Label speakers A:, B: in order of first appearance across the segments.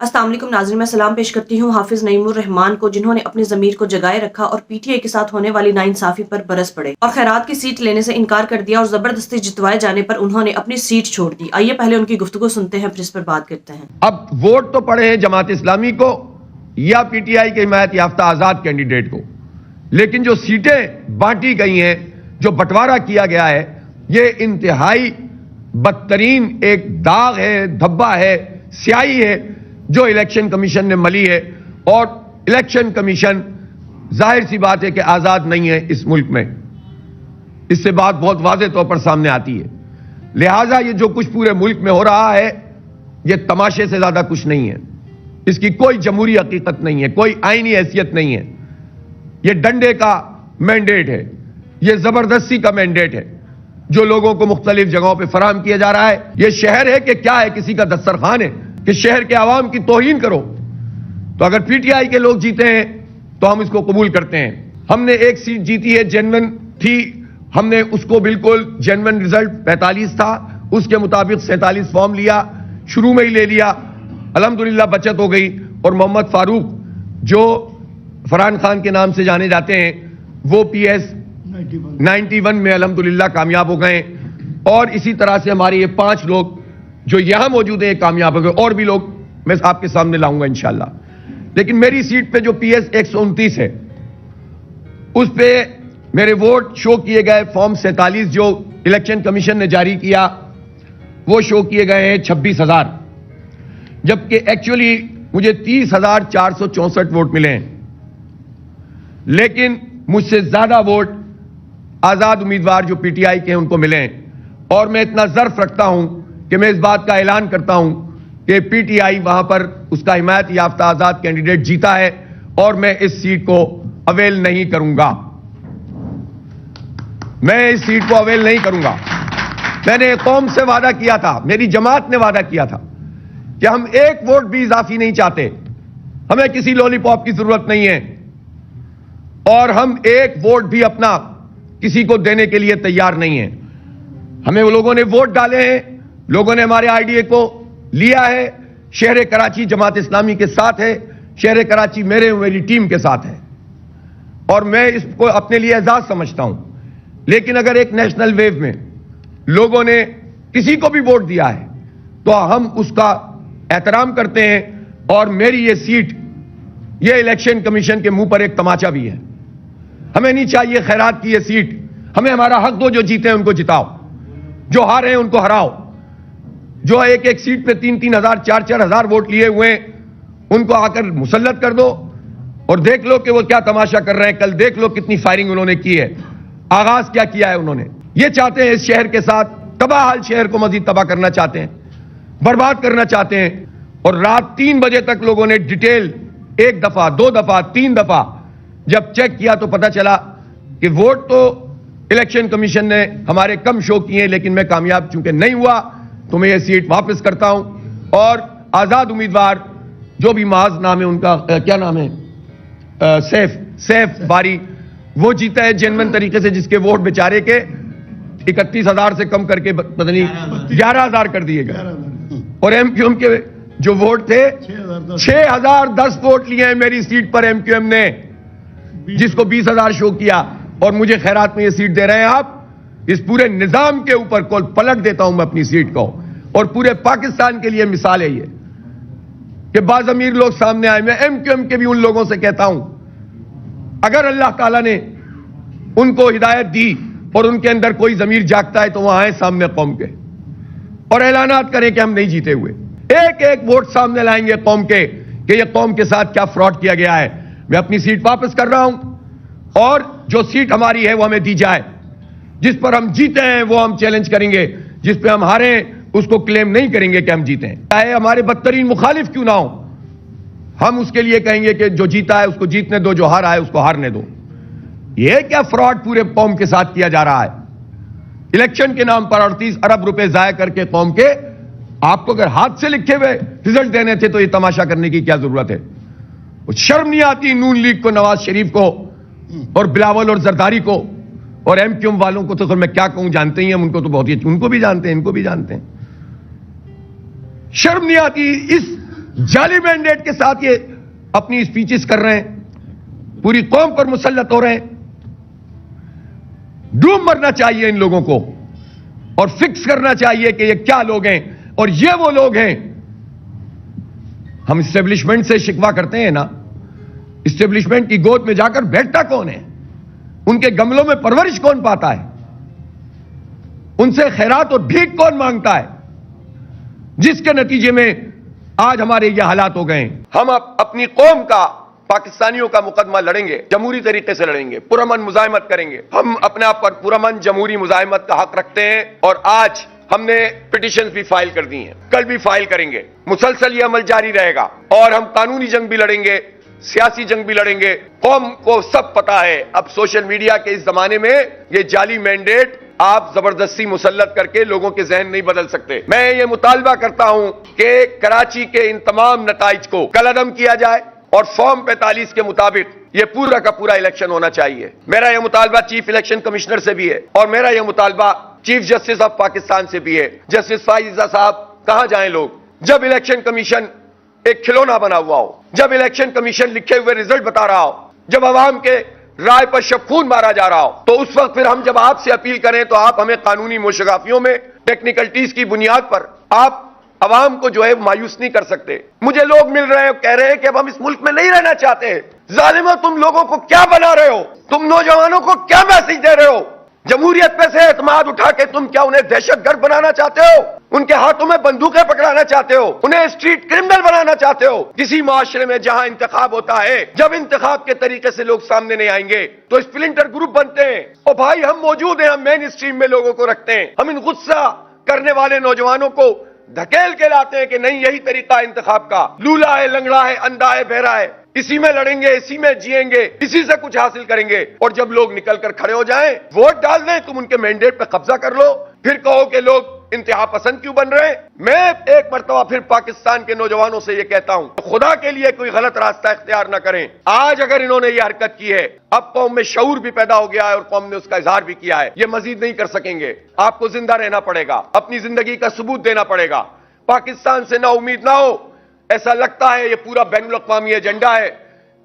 A: السلام علیکم ناظرین، میں سلام پیش کرتی ہوں حافظ نعیم الرحمان کو، جنہوں نے اپنی ضمیر کو جگائے رکھا اور پی ٹی آئی کے ساتھ ہونے والی ناانصافی پر برس پڑے اور خیرات کی سیٹ لینے سے انکار کر دیا اور زبردستی جتوائے جانے پر انہوں نے اپنی سیٹ چھوڑ دی۔ آئیے پہلے ان کی گفتگو سنتے ہیں، پھر اس پر بات کرتے ہیں۔
B: اب ووٹ تو پڑے ہیں جماعت اسلامی کو یا پی ٹی آئی کے حمایت یافتہ آزاد کینڈیڈیٹ کو، لیکن جو سیٹیں بانٹی گئی ہیں، جو بٹوارا کیا گیا ہے، یہ انتہائی بدترین ایک داغ ہے، دھبا ہے، سیاہی ہے جو الیکشن کمیشن نے ملی ہے۔ اور الیکشن کمیشن ظاہر سی بات ہے کہ آزاد نہیں ہے اس ملک میں، اس سے بات بہت واضح طور پر سامنے آتی ہے۔ لہٰذا یہ جو کچھ پورے ملک میں ہو رہا ہے یہ تماشے سے زیادہ کچھ نہیں ہے، اس کی کوئی جمہوری حقیقت نہیں ہے، کوئی آئینی حیثیت نہیں ہے۔ یہ ڈنڈے کا مینڈیٹ ہے، یہ زبردستی کا مینڈیٹ ہے جو لوگوں کو مختلف جگہوں پہ فراہم کیا جا رہا ہے۔ یہ شہر ہے کہ کیا ہے، کسی کا دسترخوان ہے کہ شہر کے عوام کی توہین کرو؟ تو اگر پی ٹی آئی کے لوگ جیتے ہیں تو ہم اس کو قبول کرتے ہیں۔ ہم نے ایک سیٹ جیتی ہے، جینون تھی، ہم نے اس کو بالکل جینون رزلٹ 45 تھا، اس کے مطابق 47 فارم لیا، شروع میں ہی لے لیا، الحمدللہ بچت ہو گئی۔ اور محمد فاروق جو فرحان خان کے نام سے جانے جاتے ہیں، وہ پی ایس 91 میں الحمدللہ کامیاب ہو گئے۔ اور اسی طرح سے ہمارے یہ 5 لوگ جو یہاں موجود ہیں کامیاب ہو گئے، اور بھی لوگ میں آپ کے سامنے لاؤں گا انشاءاللہ۔ لیکن میری سیٹ پہ جو پی ایس 129 ہے، اس پہ میرے ووٹ شو کیے گئے، فارم 47 جو الیکشن کمیشن نے جاری کیا وہ شو کیے گئے ہیں 26,000، جبکہ ایکچولی مجھے 30,464 ووٹ ملے ہیں۔ لیکن مجھ سے زیادہ ووٹ آزاد امیدوار جو پی ٹی آئی کے ہیں ان کو ملے ہیں۔ اور میں اتنا ظرف رکھتا ہوں کہ میں اس بات کا اعلان کرتا ہوں کہ پی ٹی آئی وہاں پر اس کا حمایت یافتہ آزاد کینڈیڈیٹ جیتا ہے اور میں اس سیٹ کو اویل نہیں کروں گا، میں اس سیٹ کو اویل نہیں کروں گا۔ میں نے قوم سے وعدہ کیا تھا، میری جماعت نے وعدہ کیا تھا کہ ہم ایک ووٹ بھی اضافی نہیں چاہتے، ہمیں کسی لولی پاپ کی ضرورت نہیں ہے، اور ہم ایک ووٹ بھی اپنا کسی کو دینے کے لیے تیار نہیں ہیں۔ ہمیں وہ لوگوں نے ووٹ ڈالے ہیں، لوگوں نے ہمارے آئی ڈی اے کو لیا ہے۔ شہر کراچی جماعت اسلامی کے ساتھ ہے، شہر کراچی میری ٹیم کے ساتھ ہے، اور میں اس کو اپنے لیے اعزاز سمجھتا ہوں۔ لیکن اگر ایک نیشنل ویو میں لوگوں نے کسی کو بھی ووٹ دیا ہے تو ہم اس کا احترام کرتے ہیں، اور میری یہ سیٹ یہ الیکشن کمیشن کے منہ پر ایک تماچا بھی ہے۔ ہمیں نہیں چاہیے خیرات کی یہ سیٹ، ہمیں ہمارا حق دو، جو جیتے ہیں ان کو جتاؤ، جو ہارے ہیں ان کو ہراؤ، جو ایک ایک سیٹ پہ 3,000 4,000 ووٹ لیے ہوئے ہیں ان کو آ کر مسلط کر دو اور دیکھ لو کہ وہ کیا تماشا کر رہے ہیں۔ کل دیکھ لو کتنی فائرنگ انہوں نے کی ہے، آغاز کیا کیا ہے انہوں نے۔ یہ چاہتے ہیں اس شہر کے ساتھ تباہ حال شہر کو مزید تباہ کرنا چاہتے ہیں، برباد کرنا چاہتے ہیں۔ اور رات 3 بجے تک لوگوں نے ڈیٹیل 1 دفعہ 2 دفعہ 3 دفعہ جب چیک کیا تو پتا چلا کہ ووٹ تو الیکشن کمیشن نے ہمارے کم شو کیے ہیں، لیکن میں کامیاب چونکہ نہیں ہوا تو میں یہ سیٹ واپس کرتا ہوں۔ اور آزاد امیدوار جو بھی معاذ نام ہے ان کا، کیا نام ہے، سیف باری، وہ جیتا ہے جینون طریقے سے، جس کے ووٹ بیچارے کے 31,000 سے کم کر کے پتہ نہیں 11,000 کر دیے گئے۔ اور ایم کیو ایم کے جو ووٹ تھے 6,010 ووٹ لیے ہیں میری سیٹ پر ایم کیو ایم نے، جس کو 20,000 شو کیا، اور مجھے خیرات میں یہ سیٹ دے رہے ہیں آپ۔ اس پورے نظام کے اوپر کول پلٹ دیتا ہوں میں اپنی سیٹ کو، اور پورے پاکستان کے لیے مثال ہے یہ کہ باضمیر لوگ سامنے آئے۔ میں ایم کیو ایم کے بھی ان لوگوں سے کہتا ہوں اگر اللہ تعالیٰ نے ان کو ہدایت دی اور ان کے اندر کوئی ضمیر جاگتا ہے تو وہ آئیں سامنے قوم کے اور اعلانات کریں کہ ہم نہیں جیتے ہوئے، ایک ایک ووٹ سامنے لائیں گے قوم کے کہ یہ قوم کے ساتھ کیا فراڈ کیا گیا ہے۔ میں اپنی سیٹ واپس کر رہا ہوں، اور جو سیٹ ہماری ہے وہ ہمیں دی جائے، جس پر ہم جیتے ہیں وہ ہم چیلنج کریں گے، جس پہ ہم ہارے اس کو کلیم نہیں کریں گے کہ ہم جیتے ہیں، چاہے ہمارے بدترین مخالف کیوں نہ ہو۔ ہم اس کے لیے کہیں گے کہ جو جیتا ہے اس کو جیتنے دو، جو ہارا ہے اس کو ہارنے دو۔ یہ کیا فراڈ پورے قوم کے ساتھ کیا جا رہا ہے؟ الیکشن کے نام پر 38 ارب روپے ضائع کر کے قوم کے، آپ کو اگر ہاتھ سے لکھے ہوئے رزلٹ دینے تھے تو یہ تماشا کرنے کی کیا ضرورت ہے؟ شرم نہیں آتی نون لیگ کو، نواز شریف کو، اور بلاول اور زرداری کو، اور ایم کیو ایم والوں کو تو میں کیا کہوں، جانتے ہی ہم ان کو تو بہت ہی، ان کو بھی جانتے ہیں، ان کو بھی جانتے ہیں۔ شرم نہیں آتی اس جعلی مینڈیٹ کے ساتھ یہ اپنی اسپیچز کر رہے ہیں, پوری قوم پر مسلط ہو رہے ہیں. ڈوب مرنا چاہیے ان لوگوں کو اور فکس کرنا چاہیے کہ یہ کیا لوگ ہیں اور یہ وہ لوگ ہیں. ہم اسٹیبلشمنٹ سے شکوہ کرتے ہیں نا, اسٹیبلشمنٹ کی گود میں جا کر بیٹھتا کون ہے؟ ان کے گملوں میں پرورش کون پاتا ہے؟ ان سے خیرات اور بھیک کون مانگتا ہے؟ جس کے نتیجے میں آج ہمارے یہ حالات ہو گئے ہیں. ہم اپنی قوم کا, پاکستانیوں کا مقدمہ لڑیں گے, جمہوری طریقے سے لڑیں گے, پرامن مزاحمت کریں گے. ہم اپنے آپ پر پرامن جمہوری مزاحمت کا حق رکھتے ہیں اور آج ہم نے پٹیشنز بھی فائل کر دی ہیں, کل بھی فائل کریں گے. مسلسل یہ عمل جاری رہے گا اور ہم قانونی جنگ بھی لڑیں گے, سیاسی جنگ بھی لڑیں گے. قوم کو سب پتا ہے اب سوشل میڈیا کے اس زمانے میں یہ جعلی مینڈیٹ آپ زبردستی مسلط کر کے لوگوں کے ذہن نہیں بدل سکتے. میں یہ مطالبہ کرتا ہوں کہ کراچی کے ان تمام نتائج کو کالعدم کیا جائے اور فارم 45 کے مطابق یہ پورا کا پورا الیکشن ہونا چاہیے. میرا یہ مطالبہ چیف الیکشن کمشنر سے بھی ہے اور میرا یہ مطالبہ چیف جسٹس آف پاکستان سے بھی ہے. جسٹس فائزہ صاحب, کہاں جائیں لوگ جب الیکشن کمیشن ایک کھلونا بنا ہوا ہو, جب الیکشن کمیشن لکھے ہوئے رزلٹ بتا رہا ہو, جب عوام کے رائے پر شفقون مارا جا رہا ہو, تو اس وقت پھر ہم جب آپ سے اپیل کریں تو آپ ہمیں قانونی موشگافیوں میں ٹیکنیکلٹیز کی بنیاد پر آپ عوام کو جو ہے مایوس نہیں کر سکتے. مجھے لوگ مل رہے ہیں, کہہ رہے ہیں کہ اب ہم اس ملک میں نہیں رہنا چاہتے. ظالموں, تم لوگوں کو کیا بنا رہے ہو؟ تم نوجوانوں کو کیا میسج دے رہے ہو؟ جمہوریت پہ سے اعتماد اٹھا کے تم کیا انہیں دہشت گرد بنانا چاہتے ہو؟ ان کے ہاتھوں میں بندوقیں پکڑانا چاہتے ہو؟ انہیں اسٹریٹ کرمنل بنانا چاہتے ہو؟ کسی معاشرے میں جہاں انتخاب ہوتا ہے, جب انتخاب کے طریقے سے لوگ سامنے نہیں آئیں گے تو اسپلنٹر گروپ بنتے ہیں. اور بھائی ہم موجود ہیں, ہم مین اسٹریم میں لوگوں کو رکھتے ہیں. ہم ان غصہ کرنے والے نوجوانوں کو دھکیل کے لاتے ہیں کہ نہیں, یہی طریقہ انتخاب کا, لولا ہے, لنگڑا ہے, اندھا ہے, بہرا ہے, اسی میں لڑیں گے, اسی میں جیئیں گے, اسی سے کچھ حاصل کریں گے. اور جب لوگ نکل کر کھڑے ہو جائیں, ووٹ ڈال دیں, تم ان کے مینڈیٹ پہ قبضہ کر لو, پھر کہو کہ لوگ انتہا پسند کیوں بن رہے ہیں. میں ایک مرتبہ پھر پاکستان کے نوجوانوں سے یہ کہتا ہوں, خدا کے لیے کوئی غلط راستہ اختیار نہ کریں. آج اگر انہوں نے یہ حرکت کی ہے, اب قوم میں شعور بھی پیدا ہو گیا ہے اور قوم نے اس کا اظہار بھی کیا ہے. یہ مزید نہیں کر سکیں گے. آپ کو زندہ رہنا پڑے گا, اپنی زندگی کا ثبوت دینا پڑے گا. پاکستان سے نا امید نہ ہو. ایسا لگتا ہے یہ پورا بین الاقوامی ایجنڈا ہے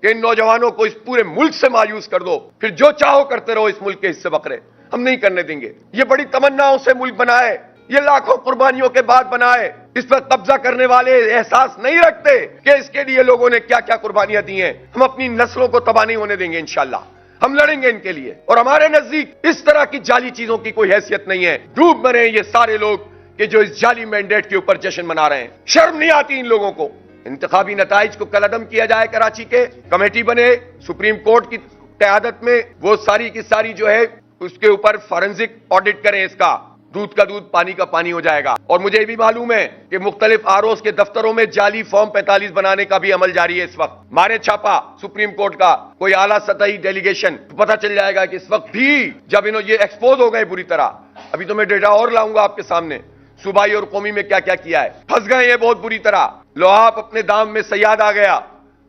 B: کہ ان نوجوانوں کو اس پورے ملک سے مایوس کر دو, پھر جو چاہو کرتے رہو اس ملک کے حصے بکرے. ہم نہیں کرنے دیں گے. یہ بڑی تمناؤں سے ملک بنا ہے, یہ لاکھوں قربانیوں کے بعد بنا ہے. اس پر قبضہ کرنے والے احساس نہیں رکھتے کہ اس کے لیے لوگوں نے کیا کیا قربانیاں دی ہیں. ہم اپنی نسلوں کو تباہ نہیں ہونے دیں گے. انشاءاللہ ہم لڑیں گے ان کے لیے. اور ہمارے نزدیک اس طرح کی جعلی چیزوں کی کوئی حیثیت نہیں ہے. ڈوب مرے یہ سارے لوگ کہ جو اس جعلی مینڈیٹ کے اوپر جشن منا رہے ہیں. شرم نہیں آتی ان لوگوں کو. انتخابی نتائج کو کالعدم کیا جائے. کراچی کے کمیٹی بنے سپریم کورٹ کی قیادت میں, وہ ساری کی ساری جو ہے اس کے اوپر فورنزک آڈٹ کریں. اس کا دودھ کا دودھ, پانی کا پانی ہو جائے گا. اور مجھے بھی معلوم ہے کہ مختلف آرઓز کے دفتروں میں جعلی فارم 45 بنانے کا بھی عمل جاری ہے اس وقت. مارے چھاپا سپریم کورٹ کا کوئی اعلیٰ سطحی ڈیلیگیشن, پتہ چل جائے گا کہ اس وقت بھی جب انہوں یہ ایکسپوز ہو گئے بری طرح. ابھی تو میں ڈیٹا اور لاؤں گا آپ کے سامنے, صوبائی اور قومی میں کیا کیا کیا ہے. پھنس گئے یہ بہت بری طرح. لوہاب اپنے دام میں صیاد آ گیا,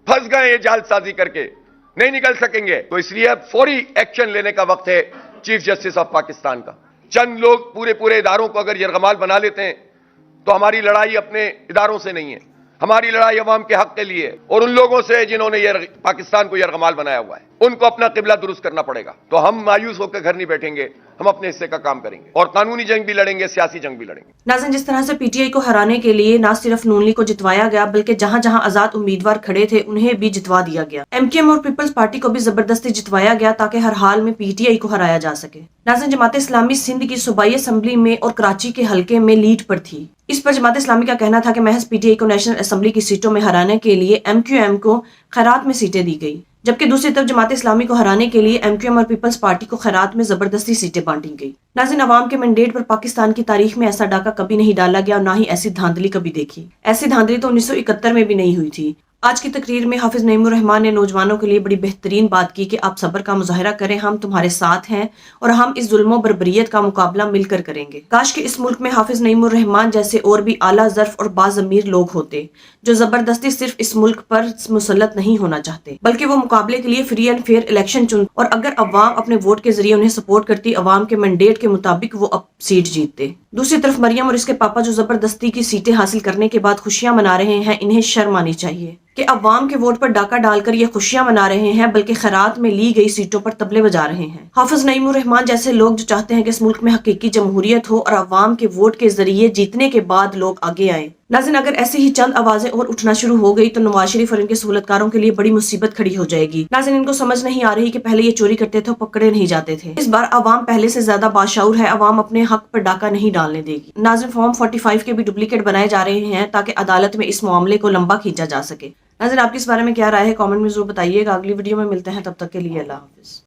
B: پھنس گئے یہ جال سازی کر کے, نہیں نکل سکیں گے. تو اس لیے اب فوری ایکشن لینے کا وقت ہے چیف جسٹس آف پاکستان کا. چند لوگ پورے اداروں کو اگر یرغمال بنا لیتے ہیں تو ہماری لڑائی اپنے اداروں سے نہیں ہے, ہماری لڑائی عوام کے حق کے لیے ہے. اور ان لوگوں سے جنہوں نے پاکستان کو یرغمال بنایا ہوا ہے, ان کو اپنا قبلہ درست کرنا پڑے گا. تو ہم مایوس ہو کے گھر نہیں بیٹھیں گے, ہم اپنے حصے کا کام کریں گے اور قانونی جنگ بھی لڑیں گے, سیاسی جنگ بھی لڑیں گے.
A: ناظرین, جس طرح سے پی ٹی آئی کو ہرانے کے لیے نہ صرف نون لیگ کو جتوایا گیا بلکہ جہاں جہاں آزاد امیدوار کھڑے تھے انہیں بھی جتوا دیا گیا. ایم کیو ایم اور پیپلز پارٹی کو بھی زبردستی جتوایا گیا تاکہ ہر حال میں پی ٹی آئی کو ہرایا جا سکے. ناظرین, جماعت اسلامی سندھ کی صوبائی اسمبلی میں اور کراچی کے حلقے میں لیڈ پر تھی. اس پر جماعت اسلامی کا کہنا تھا کہ محض پی ٹی آئی کو نیشنل اسمبلی کی سیٹوں میں ہرانے کے لیے ایم کیو ایم کو خیرات میں سیٹیں دی گئی, جبکہ دوسری طرف جماعت اسلامی کو ہرانے کے لیے ایم کیو ایم اور پیپلز پارٹی کو خیرات میں زبردستی سیٹیں بانٹی گئی. ناظرین, عوام کے مینڈیٹ پر پاکستان کی تاریخ میں ایسا ڈاکہ کبھی نہیں ڈالا گیا اور نہ ہی ایسی دھاندلی کبھی دیکھی. ایسی دھاندلی تو 1971 میں بھی نہیں ہوئی تھی. آج کی تقریر میں حافظ نعیم الرحمان نے نوجوانوں کے لیے بڑی بہترین بات کی کہ آپ صبر کا مظاہرہ کریں، ہم تمہارے ساتھ ہیں اور ہم اس ظلم و بربریت کا مقابلہ مل کر کریں گے۔ کاش کہ اس ملک میں حافظ نعیم الرحمان جیسے اور بھی اعلیٰ ظرف اور باضمیر لوگ ہوتے جو زبردستی صرف اس ملک پر مسلط نہیں ہونا چاہتے بلکہ وہ مقابلے کے لیے فری اینڈ فیئر الیکشن چنتے، اور اگر عوام اپنے ووٹ کے ذریعے انہیں سپورٹ کرتی، عوام کے مینڈیٹ کے مطابق وہ اب سیٹ جیتتے۔ دوسری طرف مریم اور اس کے پاپا جو زبردستی کی سیٹیں حاصل کرنے کے بعد خوشیاں منا رہے ہیں، انہیں شرم آنی چاہیے کہ عوام کے ووٹ پر ڈاکہ ڈال کر یہ خوشیاں منا رہے ہیں بلکہ خیرات میں لی گئی سیٹوں پر طبلے بجا رہے ہیں۔ حافظ نعیم الرحمان جیسے لوگ جو چاہتے ہیں کہ اس ملک میں حقیقی جمہوریت ہو اور عوام کے ووٹ کے ذریعے جیتنے کے بعد لوگ آگے آئیں۔ ناظرین، اگر ایسی ہی چند آوازیں اور اٹھنا شروع ہو گئی تو نواز شریف اور ان کے سہولتکاروں کے لیے بڑی مصیبت کھڑی ہو جائے گی۔ ناظرین، ان کو سمجھ نہیں آ رہی کہ پہلے یہ چوری کرتے تھے اور پکڑے نہیں جاتے تھے، اس بار عوام پہلے سے زیادہ باشعور ہے، عوام اپنے حق پر ڈاکہ نہیں ڈالنے دے گی۔ ناظرین، فارم 45 کے بھی ڈپلیکیٹ بنائے جا رہے ہیں تاکہ عدالت میں اس معاملے کو لمبا کھینچا جا سکے۔ ناظرین، آپ کی اس بارے میں کیا رائے ہے؟ کامنٹ میں ضرور بتائیے گا۔ اگلی ویڈیو میں ملتے ہیں، تب تک کے لیے اللہ حافظ۔